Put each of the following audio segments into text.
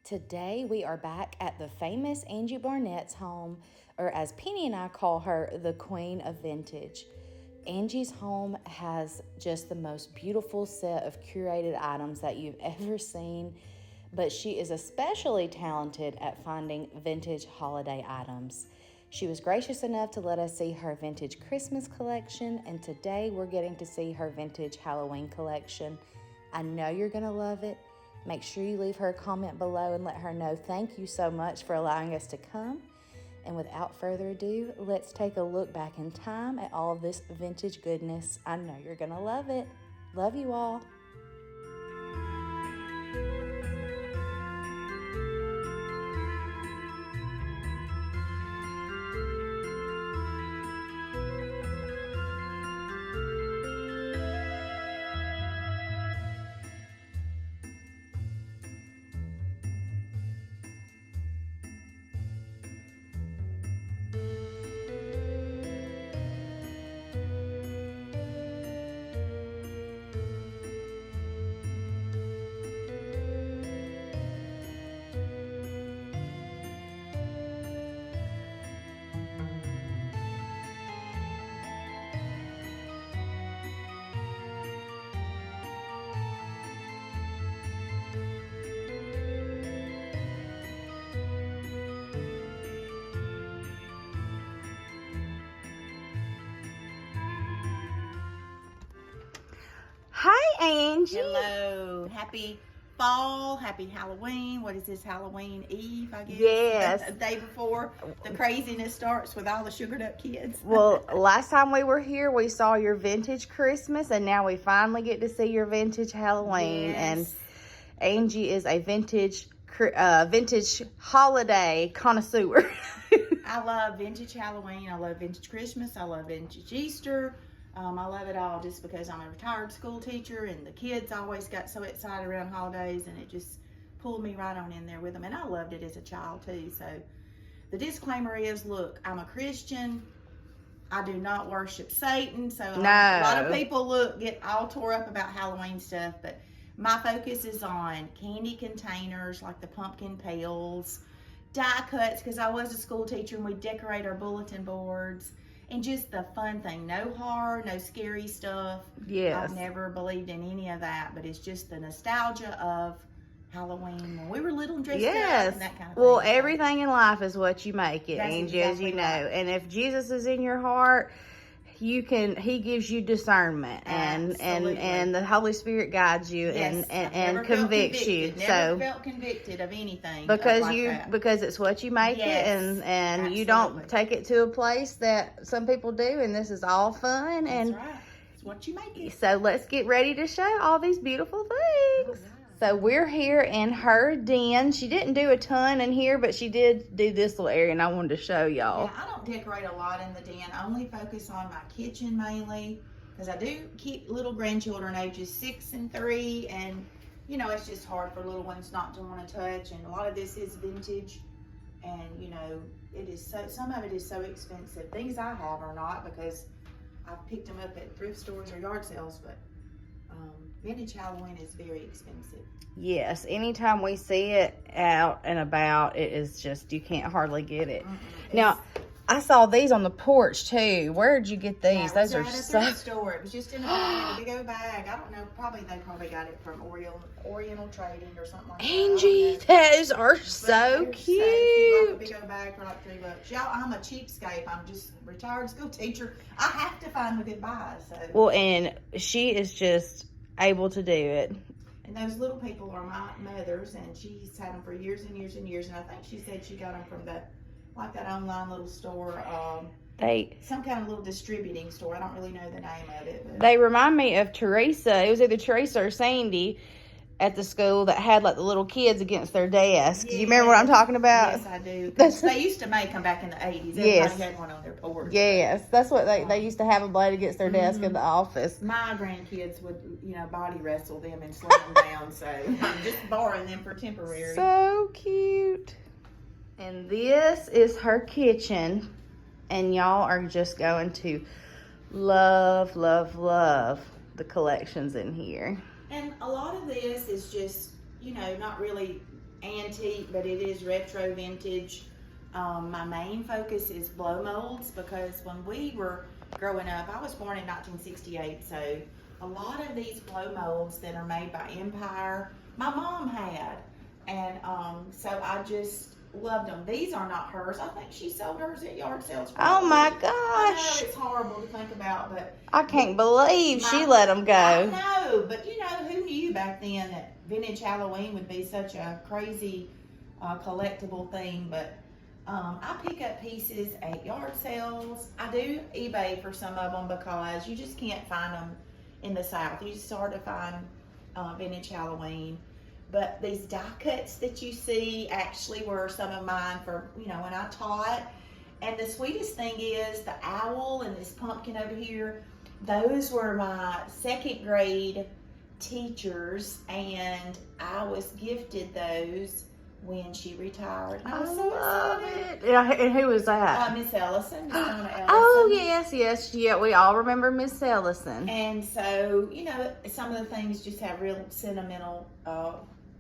Today we are back at the famous Angie Barnett's home, or as Penny and I call her, the Queen of Vintage. Angie's home has just the most beautiful set of curated items that you've ever seen, but she is especially talented at finding vintage holiday items. She was gracious enough to let us see her vintage Christmas collection, and today we're getting to see her vintage Halloween collection. I know you're going to love it. Make sure you leave her a comment below and let her know thank you so much for allowing us to come. And without further ado, let's take a look back in time at all of this vintage goodness. I know you're going to love it. Love you all. Hi, Angie. Hello. Happy fall. Happy Halloween. What is this, Halloween Eve, I guess? Yes. The day before the craziness starts with all the sugared up kids. Well, last time we were here, we saw your vintage Christmas, and now we finally get to see your vintage Halloween. Yes. And Angie is a vintage holiday connoisseur. I love vintage Halloween. I love vintage Christmas. I love vintage Easter. I love it all just because I'm a retired school teacher and the kids always got so excited around holidays, and it just pulled me right on in there with them. And I loved it as a child too. So the disclaimer is, look, I'm a Christian. I do not worship Satan. So No. A lot of people get all tore up about Halloween stuff, but my focus is on candy containers like the pumpkin pails, die cuts, because I was a school teacher and we decorate our bulletin boards. And just the fun thing, no horror, no scary stuff. Yes. I've never believed in any of that, but it's just the nostalgia of Halloween when we were little and dressed up and that kind of thing. Well, everything in life is what you make it, That's Angie, exactly as you know. right. And if Jesus is in your heart, he gives you discernment, and the Holy Spirit guides you. Yes, and convicts you. Never felt convicted of anything because it's what you make Yes, it, and absolutely. you don't take it to a place that some people do, and this is all fun. That's and right. It's what you make it. So let's get ready to show all these beautiful things. Oh, wow. So we're here in her den. She didn't do a ton in here, but she did do this little area, and I wanted to show y'all. Yeah, I don't decorate a lot in the den. I only focus on my kitchen mainly, because I do keep little grandchildren ages 6 and 3, and you know, it's just hard for little ones not to want to touch. And a lot of this is vintage, and you know, it is so, some of it is so expensive. Things I have are not, because I've picked them up at thrift stores or yard sales, but vintage Halloween is very expensive. Yes, anytime we see it out and about, it is just, you can't hardly get it. Now, I saw these on the porch too. Where did you get these? Those are so... At the store. It was just in a bag, a big old bag. I don't know. They probably got it from Oriental Trading or something like that. Angie, those are so cute. You bought a big old bag for like $3. Y'all, I'm a cheapskate. I'm just a retired school teacher. I have to find a good buy. So. Well, and she is just able to do it. And those little people are my mother's, and she's had them for years and years and years. And I think she said she got them from that online little store, some kind of little distributing store. I don't really know the name of it. But. They remind me of Teresa. It was either Teresa or Sandy at the school that had like the little kids against their desks. Yes. You remember what I'm talking about? Yes, I do. They used to make them back in the 80s. Everybody had one on their porch. Yes, that's what they used to have them laid against their desk in the office. My grandkids would, body wrestle them and slam them down. So I'm just borrowing them for temporary. So cute. And this is her kitchen. And y'all are just going to love, love, love the collections in here. And a lot of this is just, not really antique, but it is retro vintage. My main focus is blow molds because when we were growing up, I was born in 1968, so a lot of these blow molds that are made by Empire, my mom had, and so I just loved them. These are not hers. I think she sold hers at yard sales. Oh my I gosh. know it's horrible to think about, but I can't believe she let them go. I know, but you know, who knew back then that vintage Halloween would be such a crazy collectible thing? But I pick up pieces at yard sales. I do eBay for some of them because you just can't find them in the South. You just hard to find vintage Halloween. But these die cuts that you see actually were some of mine for, you know, when I taught. And the sweetest thing is the owl and this pumpkin over here, those were my second grade teachers, and I was gifted those when she retired. And I was so excited. Yeah, and who was that? Miss Ellison, Miss Donna Ellison. Oh, yes. Yeah, we all remember Miss Ellison. And so, you know, some of the things just have real sentimental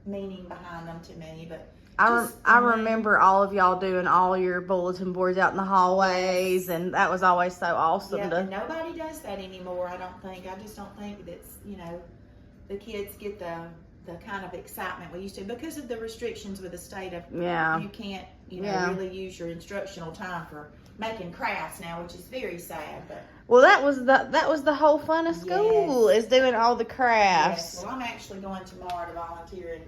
meaning behind them to me. But I remember all of y'all doing all your bulletin boards out in the hallways, and that was always so awesome. Yeah, and nobody does that anymore, I don't think. I just don't think that's, you know, the kids get the kind of excitement we used to because of the restrictions with the state of you can't, you know, really use your instructional time for making crafts now, which is very sad. But well, that was the whole fun of school, is doing all the crafts. Yes. Well, I'm actually going tomorrow to volunteer in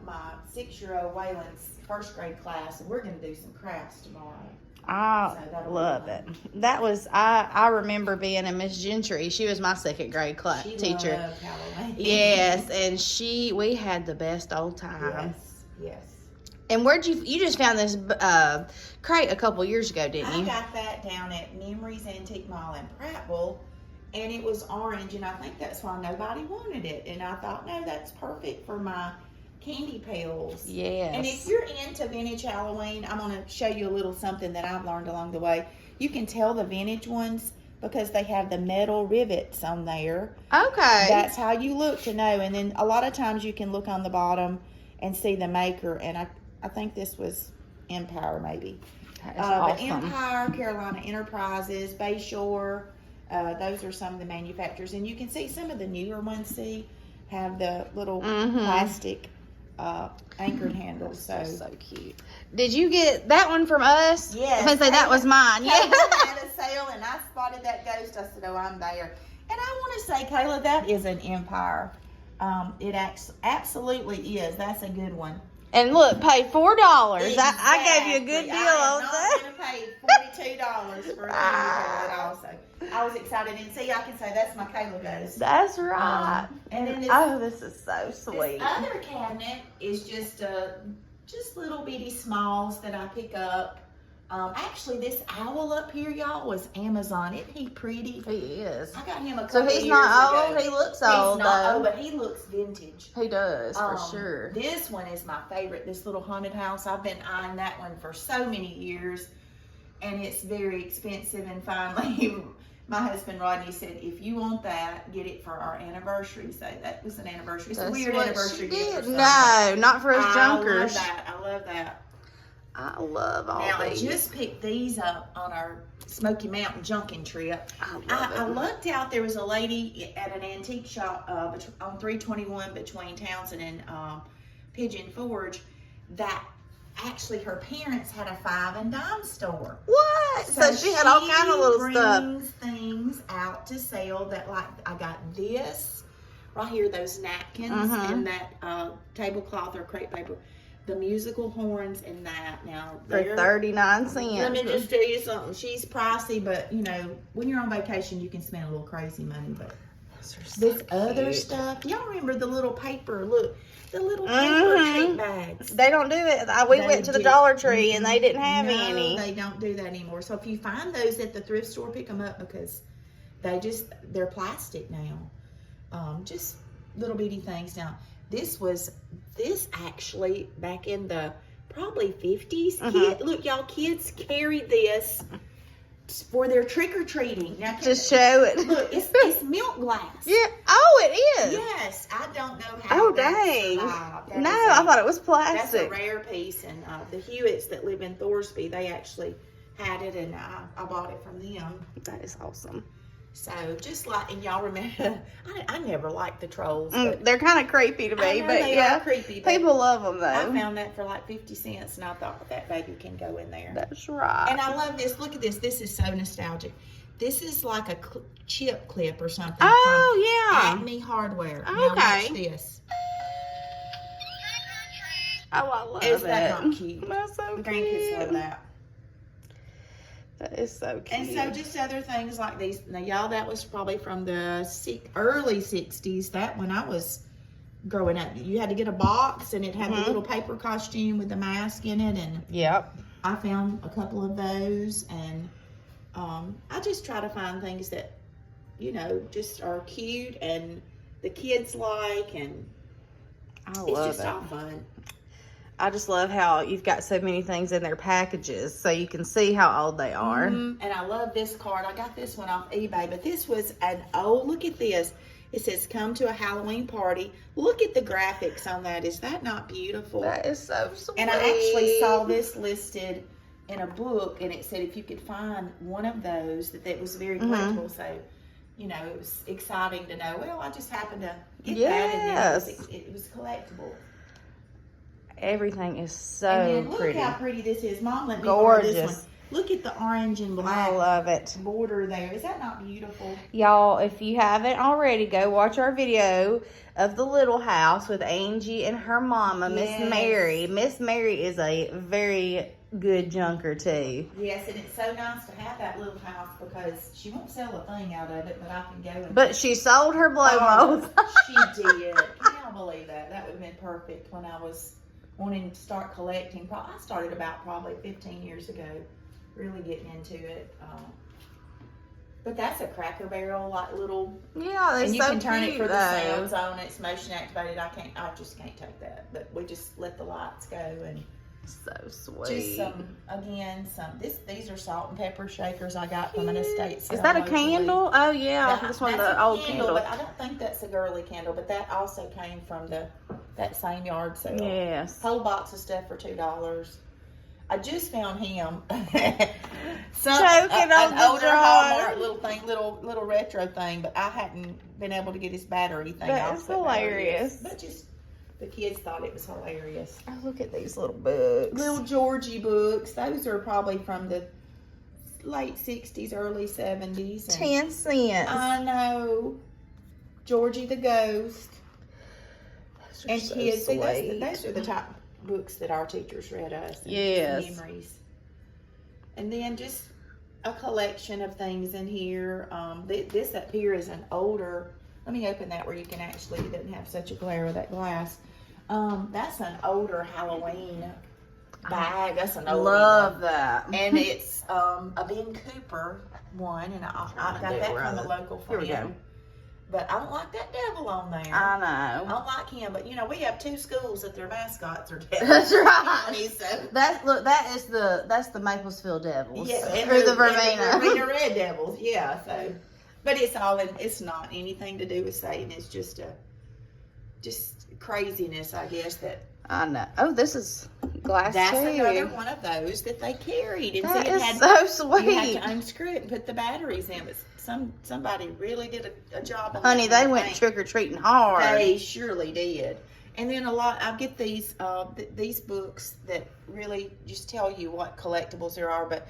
my 6-year-old Waylon's first grade class, and we're going to do some crafts tomorrow. I love it. That was I remember being in Miss Gentry. She was my second grade class teacher. Loved Halloween. Yes, and we had the best old time. Yes. And where'd you just found this crate a couple years ago, didn't you? I got that down at Memories Antique Mall in Prattville, and it was orange, and I think that's why nobody wanted it. And I thought, no, that's perfect for my candy pails. Yes. And if you're into vintage Halloween, I'm going to show you a little something that I've learned along the way. You can tell the vintage ones because they have the metal rivets on there. Okay. That's how you look to know. And then a lot of times you can look on the bottom and see the maker. And I think this was Empire, maybe. That's awesome. But Empire, Carolina Enterprises, Bayshore, those are some of the manufacturers. And you can see some of the newer ones, have the little plastic anchored handles. So cute. Did you get that one from us? Yes. I say that was mine. Yeah. At a sale, and I spotted that ghost. I said, "Oh, I'm there." And I want to say, Kayla, that is an Empire. It absolutely is. That's a good one. And look, paid $4. Exactly. I gave you a good deal on that. I'm not going to pay $42 for a candy also. I was excited, and see, I can say that's my Kayla ghost. That's right. And then this is so sweet. This other cabinet is just little bitty smalls that I pick up. Actually, this owl up here, y'all, was Amazon. Isn't he pretty? He is. I got him a couple So he's years not ago. old. He looks old. He's not old, but he looks vintage. He does, for sure. This one is my favorite. This little haunted house. I've been eyeing that one for so many years, and it's very expensive. And finally, my husband Rodney said, "If you want that, get it for our anniversary." So that was an anniversary. It's a weird anniversary gift. No, not for us junkers. I love that. I love all these. I just picked these up on our Smoky Mountain Junkin trip. I looked out. There was a lady at an antique shop on 321 between Townsend and Pigeon Forge that actually her parents had a 5 and dime store. What? So she had all kind of little stuff. Brings things out to sell that, like, I got this right here, those napkins and that tablecloth or crepe paper. The musical horns and that. Now, for 39 cents. Let me just tell you something. She's pricey, but you know, when you're on vacation, you can spend a little crazy money. But this other stuff, y'all remember the little paper? Look, the little paper treat bags. They don't do it. We went to the Dollar Tree and they didn't have any. They don't do that anymore. So if you find those at the thrift store, pick them up because they're plastic now. Just little bitty things. Now, this actually back in the probably 50s. Look, y'all, kids carried this for their trick-or-treating. Now, Just show it. look, it's milk glass. Yeah. Oh, it is. Yes, I don't know how. Oh, dang. That No, is I thought it was That's a plastic. rare piece, and the Hewitts that live in Thorsby, they actually had it, and I bought it from them. That is awesome. So just like, and y'all remember, I never liked the trolls. But They're kind of creepy to I me, know but they yeah, are creepy. But people love them I though. found that for like 50 cents, and I thought that baby can go in there. That's right. And I love this. Look at this. This is so nostalgic. This is like a chip clip or something. Oh from yeah. Acme Hardware. Okay. Now watch this. Oh, I love Is it. that not cute? That's so The cute. grandkids love that. That is so cute. And so just other things like these. Now, y'all, that was probably from the early 60s. That when I was growing up, you had to get a box, and it had the little paper costume with the mask in it. And Yep. I found a couple of those. And I just try to find things that, you know, just are cute and the kids like. And I it's love just it. all fun. I just love how you've got so many things in their packages so you can see how old they are. And I love this card. I got this one off eBay, but this was look at this. It says, come to a Halloween party. Look at the graphics on that. Is that not beautiful? That is so sweet. And I actually saw this listed in a book, and it said if you could find one of those, that was very collectible. So, you know, it was exciting to know, well, I just happened to get that, and then it was collectible. Everything is so And then look pretty. how pretty this is. Mom, let me borrow this one. Gorgeous. Look at the orange and black I love it. border there. Is that not beautiful? Y'all, if you haven't already, go watch our video of the little house with Angie and her mama, Miss Yes. Mary. Miss Mary is a very good junker too. Yes, and it's so nice to have that little house because she won't sell a thing out of it, but I can go and... But she sold her blow molds. She did. Can y'all believe that? That would have been perfect when I was wanting to start collecting. I started about probably 15 years ago, really getting into it. But that's a Cracker Barrel, like little... Yeah, they're and you so can turn cute, it for the though. sounds on. It's motion activated. I just can't take that. But we just let the lights go and... So sweet. Just these are salt and pepper shakers I got from an estate sale. Is that a locally. candle? Oh yeah, that's one of That's the a old candle, candles. but I don't think that's a girly candle. But that also came from that same yard sale. Yes. Whole box of stuff for $2. I just found him. Choking an on the older jar. Hallmark little thing, little retro thing, but I hadn't been able to get his battery thing That off. is but there it hilarious. is. But just the kids thought it was hilarious. Oh, look at these little books. Little Georgie books. Those are probably from the late 60s, early 70s. 10 cents. I know. Georgie the Ghost. Those are And so kids, see, sweet. those are the type of books that our teachers read us. And Yes. Memories. And then just a collection of things in here. This up here is an older, let me open that where you can actually, it doesn't have such a glare with that glass. That's an older Halloween bag. That's an old Love that. And it's a Ben Cooper one, and I got that from the local Here we go. friend. But I don't like that devil on there. I I know. don't like him, but you know, we have two schools that their mascots are devils. That's right. So, That's the Maplesville Devils. yeah, Or the Verbena Verbena. Red Devils, yeah. So, but it's not anything to do with Satan. It's just craziness, I guess. I know. Oh, this is glass That's too. another one of those that they carried, and That see, it is had so you had sweet. to unscrew it and put the batteries in. But somebody really did a job of Honey, that, they I went think. trick-or-treating hard. They surely did. And then I get these books that really just tell you what collectibles there are. But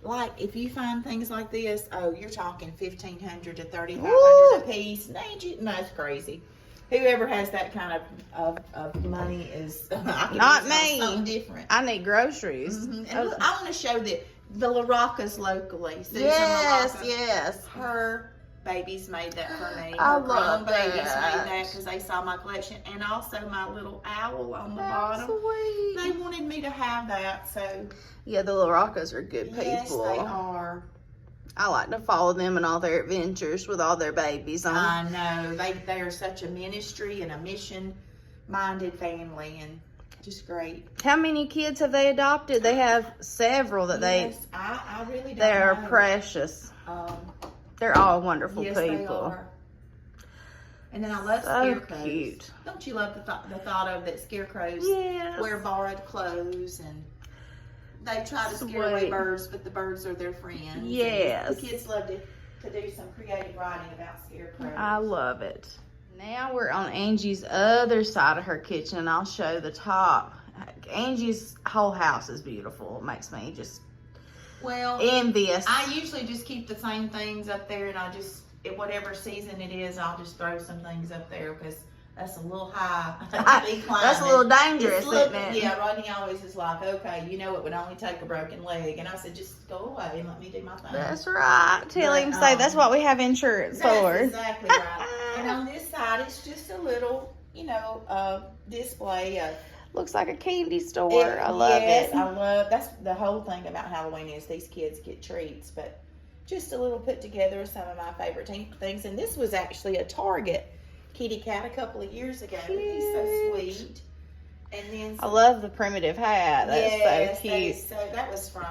like, if you find things like this, you're talking $1,500 to $3,500 a piece. That's crazy. Whoever has that kind of money is Not me. Something different. I need groceries. And look, I want to show the LaRocca's locally. Susan Yes, LaRocca. yes. Her babies made that for me. I Her love grown babies that. made that because they saw my collection, and also my little owl on the That's bottom. sweet. They wanted me to have that, so Yeah, the LaRoccas are good people. yes, they are. I like to follow them in all their adventures with all their babies on. I know they are such a ministry and a mission-minded family, and just great. How many kids have they adopted? They have several that Yes, I really don't they're know. precious. Um, They're all wonderful yes, people. they are. And then I love So scarecrows. cute. Don't you love the thought of that scarecrows Yes. wear borrowed clothes and they try to scare away Sweet. birds, but the birds are their friends. Yes. And the kids love to do some creative writing about scarecrows. I love it. Now we're on Angie's other side of her kitchen, and I'll show the top. Angie's whole house is beautiful. It makes me just envious. I usually just keep the same things up there, and I just, whatever season it is, I'll just throw some things up there because that's a little high. That's a little dangerous, isn't it? Yeah, Rodney always is like, okay, you know it would only take a broken leg. And I said, just go away and let me do my thing. That's right. Tell him, say that's what we have insurance for. That's exactly right. And on this side, it's just a little, display of. Looks like a candy store. I love it. That's the whole thing about Halloween is these kids get treats, but just a little put together of some of my favorite things. And this was actually a Target kitty cat a couple of years ago. He's so sweet. And then I love the primitive hat. That's so cute. That was from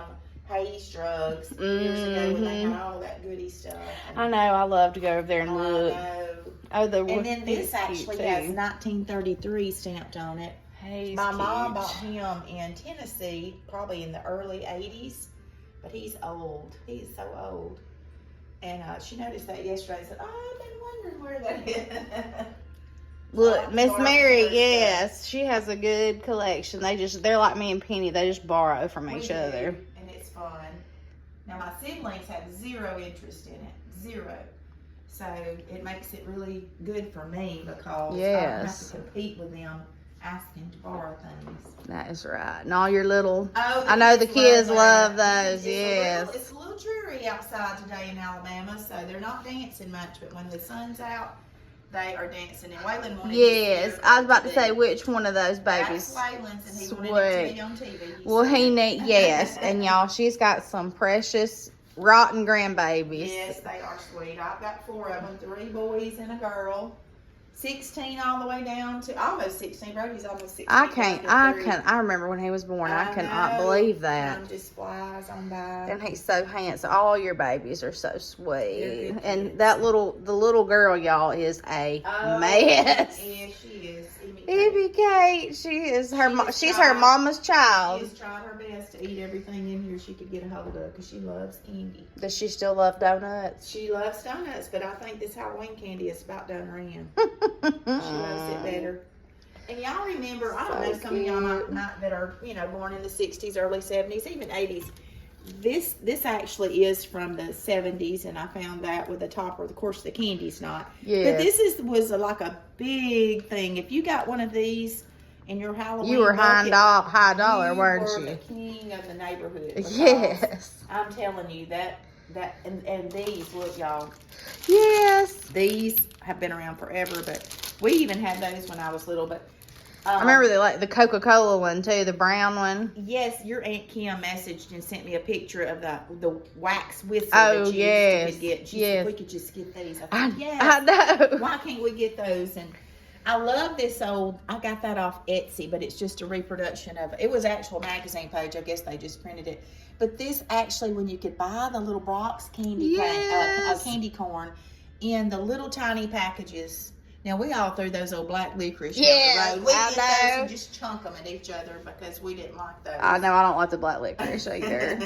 Hayes Drugs years ago when they had all that goody stuff. I know. I love to go over there and look. And then this actually has 1933 stamped on it. My mom bought him in Tennessee, probably in the early 80s, but he's old. He's so old. And she noticed that yesterday and said, oh, I've been wondering where that is. Look, Miss Mary, yes, she has a good collection. They're like me and Penny. They just borrow from each other. And it's fun. Now, my siblings have zero interest in it. Zero. So it makes it really good for me because I don't have to compete with them asking to borrow things. That is right. And all your little, I know the kids love those, yes. It's a little dreary outside today in Alabama, so they're not dancing much, but when the sun's out, they are dancing. And Waylon wanted Yes, I was about to say which one of those babies. That's Waylon's, and he wanted it to be on TV. Well, yes. And y'all, she's got some precious rotten grandbabies. Yes, they are sweet. I've got 4 of them, 3 boys and a girl. 16 all the way down to almost 16. Brody's almost 16. I remember when he was born. I cannot believe that. Time just flies on by. And he's so handsome. All your babies are so sweet. And the little girl, y'all, is a mess. Yeah, she is. Baby Kate, she's her mama's child. She has tried her best to eat everything in here she could get a hold of because she loves candy. Does she still love donuts? She loves donuts, but I think this Halloween candy is about done ran. She loves it better. And y'all remember, I don't know, some of y'all might that are, born in the 60s, early 70s, even 80s. This actually is from the 70s, and I found that with the topper. Of course, the candy's not. Yeah. But this was like a big thing. If you got one of these in your Halloween you were bucket, high dollar, weren't you? You were the king of the neighborhood. Yes. I'm telling you that and these, look, y'all. Yes. These have been around forever, but we even had those when I was little, but I remember the Coca-Cola one too, the brown one. Yes, your Aunt Kim messaged and sent me a picture of the wax whistle that you used to get. She said, we could just get these. I thought, yes. I know. Why can't we get those? And I love this I got that off Etsy, but it's just a reproduction of it. It was an actual magazine page. I guess they just printed it. But this actually, when you could buy the little Brock's candy corn in the little tiny packages. Now, we all threw those old black licorice down the road. We get those and just chunk them at each other because we didn't like those. I know, I don't like the black licorice either.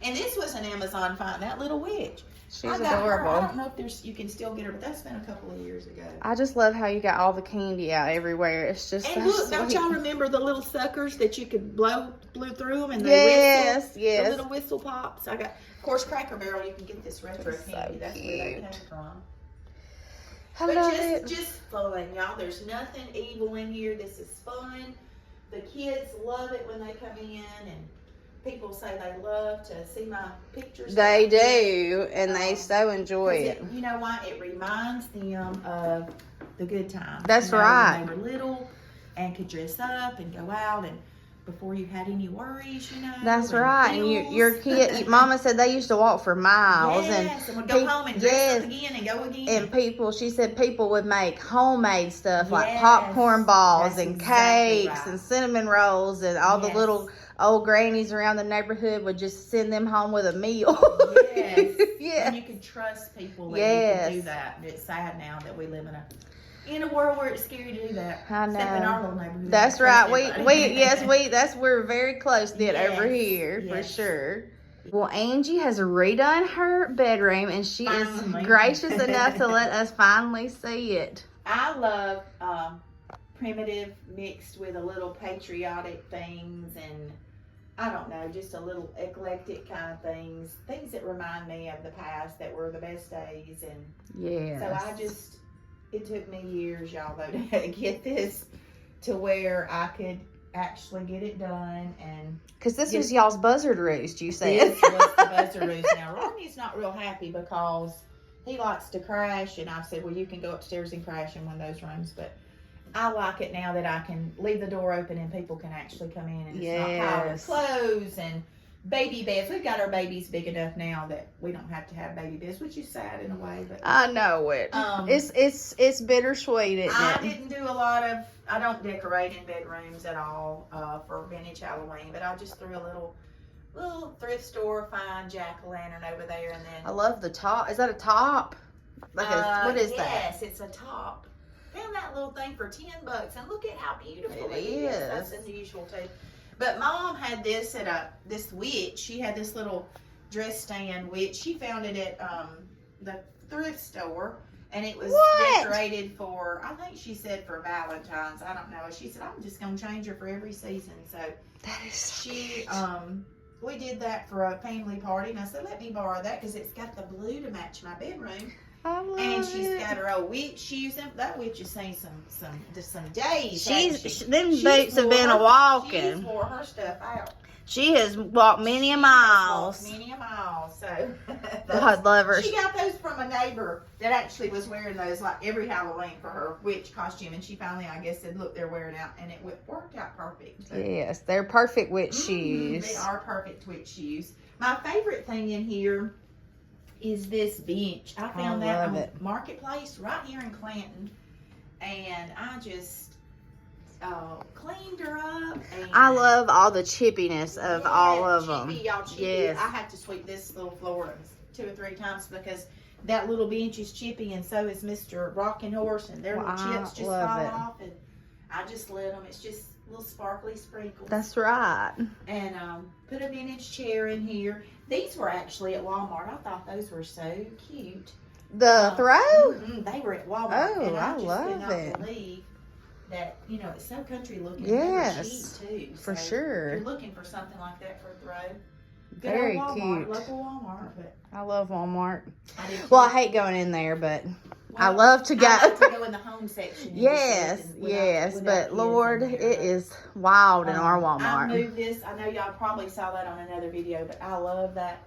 And this was an Amazon find, that little witch. She's adorable. I don't know if you can still get her, but that's been a couple of years ago. I just love how you got all the candy out everywhere. It's just and so look, sweet. Don't y'all remember the little suckers that you could blow through them and they whistle? Yes. The little whistle pops. Of course, Cracker Barrel, you can get this retro candy. That's where they came from. Just fun, y'all. There's nothing evil in here. This is fun. The kids love it when they come in, and people say they love to see my pictures. They do, and they so enjoy it. You know why? It reminds them of the good times. That's right. When they were little and could dress up and go out, and before you had any worries, That's and right. And your kid, Mama said they used to walk for miles. Yes, and would go home and dress up again and go again. And she said people would make homemade stuff like popcorn balls and cakes and cinnamon rolls, and all the little old grannies around the neighborhood would just send them home with a meal. And you could trust people that you could do that. It's sad now that we live in a world where it's scary to do that. I know. Except in our little neighborhood. That's right. We're very close knit over here for sure. Well, Angie has redone her bedroom, and she is gracious enough to let us finally see it. I love primitive mixed with a little patriotic things, and I don't know, just a little eclectic kind of things that remind me of the past that were the best days. And so it took me years, y'all, though, to get this to where I could actually get it done. And because this was y'all's buzzard roost, you said. This was the buzzard roost. Now, Rodney's not real happy because he likes to crash, and I've said, well, you can go upstairs and crash in one of those rooms, but I like it now that I can leave the door open and people can actually come in, and it's not piled with clothes and baby beds. We've got our babies big enough now that we don't have to have baby beds, which is sad in a way. But I know it. It's bittersweet, isn't it? Didn't do I don't decorate in bedrooms at all for vintage Halloween, but I just threw a little thrift store fine jack-o'-lantern over there, and then I love the top. Is that a top? What is that? Yes, it's a top. Found that little thing for $10, and look at how beautiful it is. That's unusual too. But Mom had this at this witch. She had this little dress stand witch. She found it at the thrift store, and it was decorated for, I think she said for Valentine's. I don't know. She said, I'm just gonna change her for every season. So that is so cute. We did that for a family party, and I said, let me borrow that because it's got the blue to match my bedroom. And she's got her old witch shoes. That witch has seen some days. Them boots have been a walking. She's wore her stuff out. She has walked many a miles. So God love her. She got those from a neighbor that actually was wearing those like every Halloween for her witch costume, and she finally, I guess, said, "Look, they're wearing out," and it worked out perfect. So, yes, they're perfect witch shoes. They are perfect witch shoes. My favorite thing in here is this bench. I found that on Marketplace right here in Clanton, and I just cleaned her up. And I love all the chippiness of all of them. Chippy. Yes. I had to sweep this little floor 2 or 3 times because that little bench is chippy, and so is Mr. Rocking Horse, and their little chips just fall off, and I just let them. It's just little sparkly sprinkles. That's right. And put a vintage chair in here. These were actually at Walmart. I thought those were so cute. The throw? They were at Walmart. Oh, and I love could it. not believe that, it's so country looking. Yes, They were cheap too. for so sure. If you're looking for something like that for a throw, very Walmart, cute. Local Walmart. But I love Walmart. I hate going in there, but I love to go. I like to go in the home section. Yes, but Lord, it is wild in our Walmart. I moved this. I know y'all probably saw that on another video, but I love that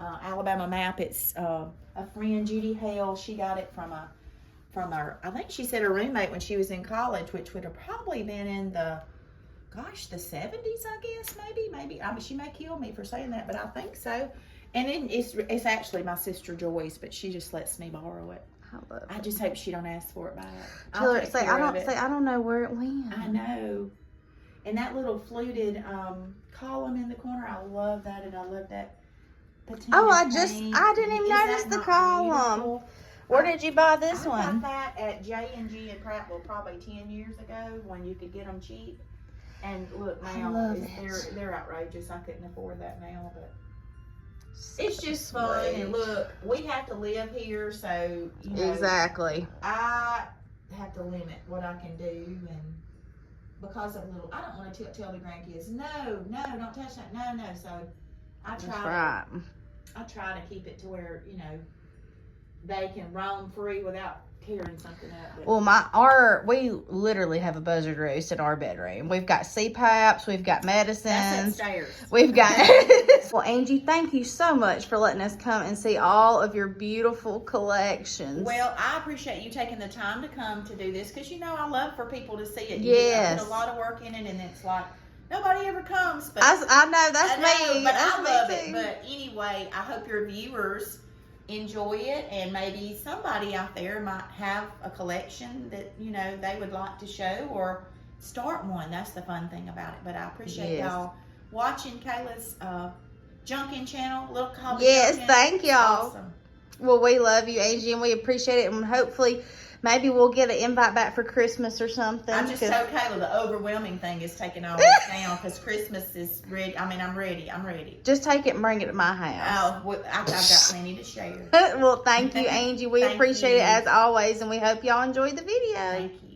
Alabama map. It's a friend, Judy Hale. She got it from her, I think she said her roommate when she was in college, which would have probably been in the 70s, I guess, maybe. I mean, she may kill me for saying that, but I think so. And then it's actually my sister Joyce, but she just lets me borrow it. I just hope she don't ask for it back. I don't know where it went. I know. And that little fluted column in the corner, I love that, and I love that patina paint. I didn't even notice the column. Beautiful? Where did you buy this one? I got that at J&G in Prattville probably 10 years ago when you could get them cheap. And look, now they're outrageous. I couldn't afford that now, but it's just fun. And look, we have to live here, so exactly. I have to limit what I can do, and because of I don't want to tell the grandkids, no, don't touch that, no. So I try to keep it to where they can roam free without tearing something up. Well, we literally have a buzzard roost in our bedroom. We've got CPAPs, we've got medicines. That's upstairs. We've got. Well, Angie, thank you so much for letting us come and see all of your beautiful collections. Well, I appreciate you taking the time to come to do this because I love for people to see it. Yes. I put a lot of work in it, and it's like nobody ever comes. But I know, that's me. But That's I me love too. it. But anyway, I hope your viewers enjoy it, and maybe somebody out there might have a collection that, you know, they would like to show or start one. That's the fun thing about it. But I appreciate y'all watching Kayla's Junkin channel, Little Hobby Junkin. Thank y'all. Awesome. Well, we love you, Angie, and we appreciate it, and hopefully maybe we'll get an invite back for Christmas or something. I just told Kayla the overwhelming thing is taking all this down because Christmas is ready. I mean, I'm ready. Just take it and bring it to my house. Oh, well, I've got plenty to share. Well, thank you, Angie. We Thank appreciate you. it as always, and we hope y'all enjoyed the video. Thank you.